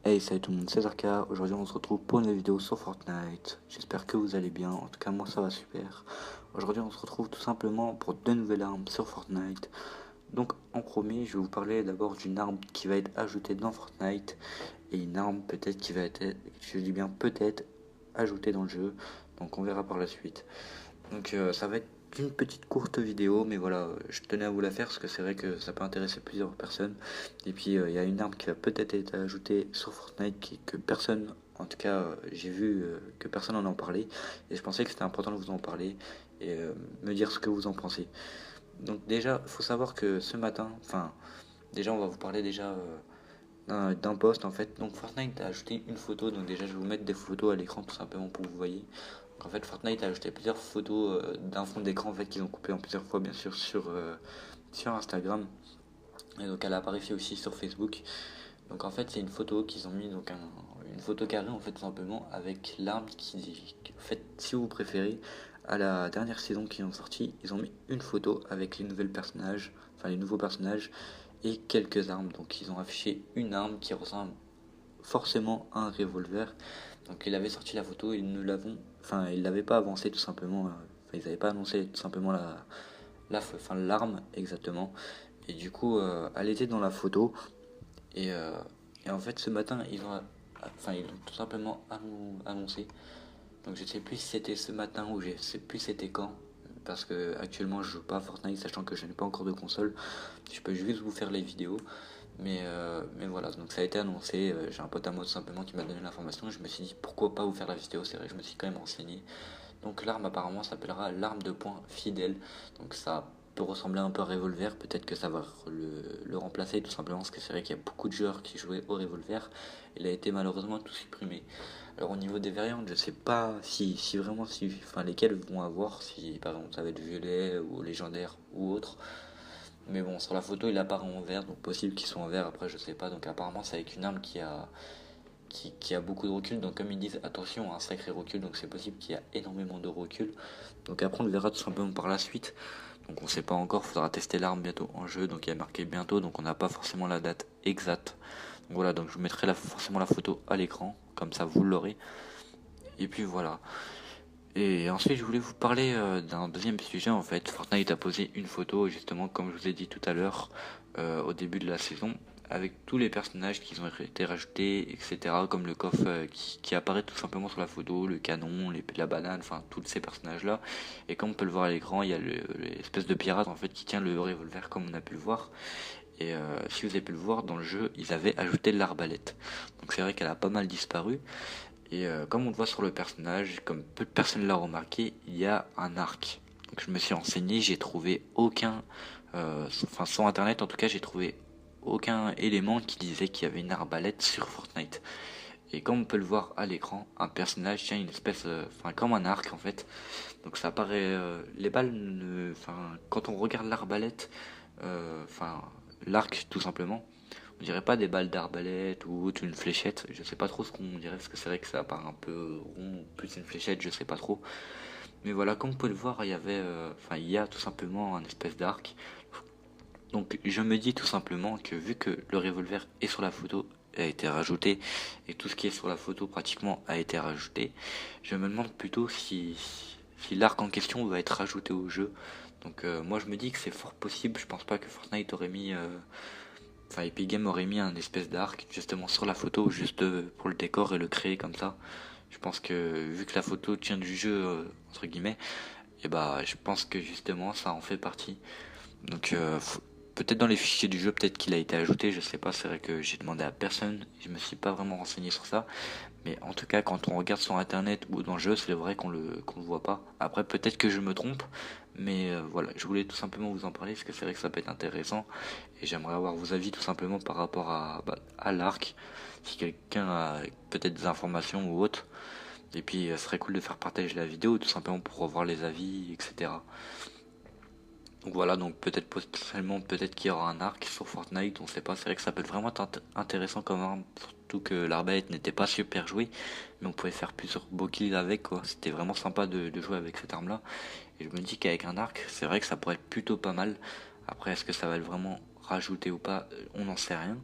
Hey, salut tout le monde, c'est Zarka. Aujourd'hui, on se retrouve pour une vidéo sur Fortnite. J'espère que vous allez bien. En tout cas, moi, ça va super. Aujourd'hui, on se retrouve tout simplement pour deux nouvelles armes sur Fortnite. Donc, en premier, je vais vous parler d'abord d'une arme qui va être ajoutée dans Fortnite et une arme peut-être qui va être, je dis bien peut-être, ajoutée dans le jeu. Donc, on verra par la suite. Donc, ça va être une petite courte vidéo, mais voilà, je tenais à vous la faire parce que c'est vrai que ça peut intéresser plusieurs personnes. Et puis il y a une arme qui va peut-être être ajoutée sur Fortnite que personne, en tout cas j'ai vu que personne en parlé. Et je pensais que c'était important de vous en parler et me dire ce que vous en pensez. Donc déjà, il faut savoir que ce matin, enfin déjà on va vous parler déjà d'un post en fait. Donc Fortnite a ajouté une photo, donc déjà je vais vous mettre des photos à l'écran tout simplement pour que vous voyez. Donc en fait Fortnite a ajouté plusieurs photos d'un fond d'écran en fait qu'ils ont coupé en plusieurs fois bien sûr sur Instagram. Et donc elle a apparu aussi sur Facebook. Donc en fait c'est une photo qu'ils ont mis, donc une photo carrée en fait tout simplement avec l'arme qui en fait si vous préférez à la dernière saison qu'ils ont sorti, ils ont mis une photo avec les nouvelles personnages, enfin les nouveaux personnages et quelques armes. Donc ils ont affiché une arme qui ressemble forcément à un revolver. Donc il avait sorti la photo et nous l'avons, enfin ils l'avaient pas avancé tout simplement, enfin ils n'avaient pas annoncé tout simplement enfin l'arme exactement. Et du coup elle était dans la photo et, euh, et en fait ce matin ils l'ont tout simplement annoncé. Donc je sais plus si c'était ce matin ou je sais plus c'était quand. Parce que actuellement je joue pas à Fortnite sachant que je n'ai pas encore de console. Je peux juste vous faire les vidéos. Mais voilà, donc ça a été annoncé. J'ai un pote à moi tout simplement qui m'a donné l'information. Je me suis dit pourquoi pas vous faire la vidéo, c'est vrai, je me suis quand même renseigné. Donc l'arme apparemment s'appellera l'arme de poing fidèle. Donc ça peut ressembler un peu à un revolver. Peut-être que ça va le remplacer tout simplement parce que c'est vrai qu'il y a beaucoup de joueurs qui jouaient au revolver. Il a été malheureusement tout supprimé. Alors au niveau des variantes, je sais pas si vraiment enfin lesquelles vont avoir, si par exemple ça va être violet ou légendaire ou autre. Mais bon, sur la photo, il apparaît en vert, donc possible qu'il soit en vert, après je sais pas. Donc apparemment, c'est avec une arme qui a beaucoup de recul. Donc comme ils disent, attention, un sacré recul, donc c'est possible qu'il y a énormément de recul. Donc après, on le verra tout simplement par la suite. Donc on sait pas encore, faudra tester l'arme bientôt en jeu. Donc il y a marqué bientôt, donc on n'a pas forcément la date exacte. Donc voilà, donc je vous mettrai forcément la photo à l'écran, comme ça vous l'aurez. Et puis voilà. Et ensuite, je voulais vous parler d'un deuxième sujet en fait. Fortnite a posé une photo, justement, comme je vous ai dit tout à l'heure, au début de la saison, avec tous les personnages qui ont été rajoutés, etc. Comme le coffre qui apparaît tout simplement sur la photo, le canon, la banane, enfin, tous ces personnages-là. Et comme on peut le voir à l'écran, il y a l'espèce de pirate en fait qui tient le revolver, comme on a pu le voir. Et si vous avez pu le voir dans le jeu, ils avaient ajouté l'arbalète. Donc c'est vrai qu'elle a pas mal disparu. Et comme on le voit sur le personnage, comme peu de personnes l'ont remarqué, il y a un arc. Donc je me suis renseigné, j'ai trouvé aucun, enfin sur internet en tout cas, j'ai trouvé aucun élément qui disait qu'il y avait une arbalète sur Fortnite. Et comme on peut le voir à l'écran, un personnage tient une espèce, enfin comme un arc en fait. Donc ça paraît, les balles, enfin quand on regarde l'arbalète, enfin l'arc tout simplement, on dirait pas des balles d'arbalète ou une fléchette. Je sais pas trop ce qu'on dirait parce que c'est vrai que ça apparaît un peu rond, plus une fléchette, je sais pas trop. Mais voilà, comme vous pouvez le voir, il y a tout simplement un espèce d'arc. Donc je me dis tout simplement que vu que le revolver est sur la photo, a été rajouté et tout ce qui est sur la photo pratiquement a été rajouté, je me demande plutôt si l'arc en question va être rajouté au jeu. Donc moi je me dis que c'est fort possible. Je pense pas que Fortnite aurait mis enfin Epic Games aurait mis un espèce d'arc justement sur la photo juste pour le décor et le créer comme ça. Je pense que vu que la photo tient du jeu entre guillemets, et bah je pense que justement ça en fait partie. Donc peut-être dans les fichiers du jeu, peut-être qu'il a été ajouté, je sais pas, c'est vrai que j'ai demandé à personne, je me suis pas vraiment renseigné sur ça. Mais en tout cas, quand on regarde sur internet ou dans le jeu, c'est vrai qu'on le voit pas. Après, peut-être que je me trompe, mais voilà, je voulais tout simplement vous en parler parce que c'est vrai que ça peut être intéressant et j'aimerais avoir vos avis tout simplement par rapport à l'arc. Si quelqu'un a peut-être des informations ou autre, et puis ce serait cool de faire partager la vidéo tout simplement pour revoir les avis, etc. Donc voilà, donc peut-être potentiellement peut-être qu'il y aura un arc sur Fortnite, on sait pas, c'est vrai que ça peut être vraiment intéressant comme arme, surtout que l'arbalète n'était pas super jouée, mais on pouvait faire plusieurs beaux kills avec quoi, c'était vraiment sympa de jouer avec cette arme là, et je me dis qu'avec un arc, c'est vrai que ça pourrait être plutôt pas mal. Après est-ce que ça va être vraiment rajouté ou pas, on n'en sait rien,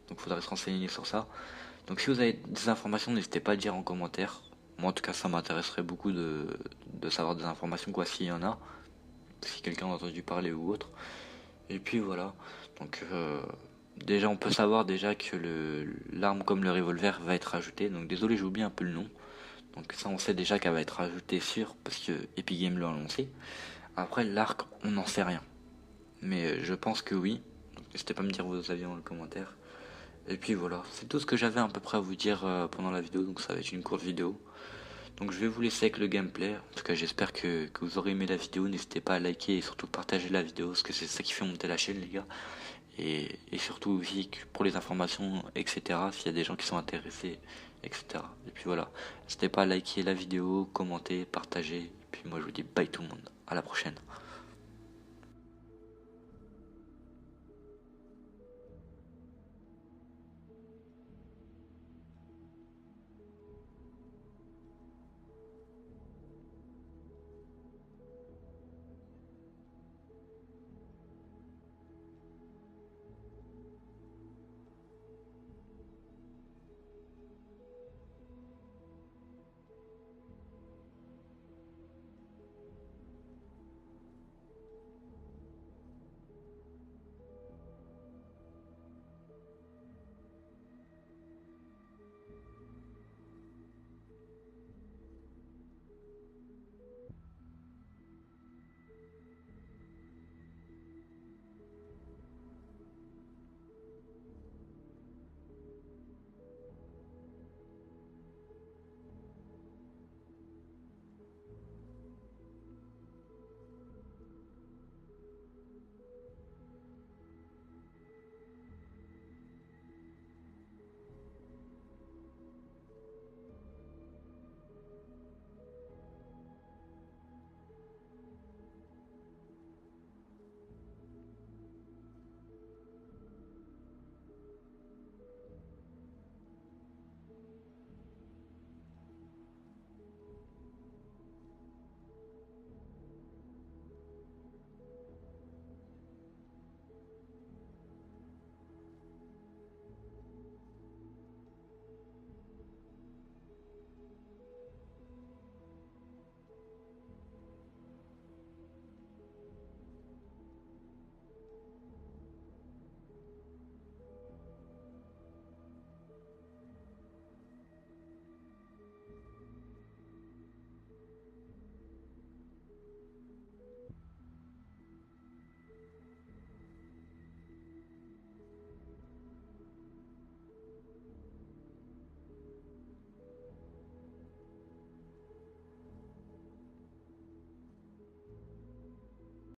donc faudrait se renseigner sur ça. Donc si vous avez des informations, n'hésitez pas à le dire en commentaire. Moi en tout cas ça m'intéresserait beaucoup de savoir des informations, quoi, s'il y en a, si quelqu'un a entendu parler ou autre. Et puis voilà, donc déjà on peut savoir déjà que l'arme comme le revolver va être ajoutée. Donc désolé, j'ai oublié un peu le nom. Donc ça on sait déjà qu'elle va être ajoutée sûr, parce que Epic Games l'a annoncé. Après l'arc, on n'en sait rien. Mais je pense que oui. Donc n'hésitez pas à me dire vos avis dans le commentaire. Et puis voilà, c'est tout ce que j'avais à peu près à vous dire pendant la vidéo. Donc ça va être une courte vidéo. Donc je vais vous laisser avec le gameplay. En tout cas j'espère que vous aurez aimé la vidéo. N'hésitez pas à liker et surtout partager la vidéo, parce que c'est ça qui fait monter la chaîne, les gars. Et surtout aussi pour les informations, etc. S'il y a des gens qui sont intéressés, etc. Et puis voilà, n'hésitez pas à liker la vidéo, commenter, partager. Et puis moi je vous dis bye tout le monde, à la prochaine.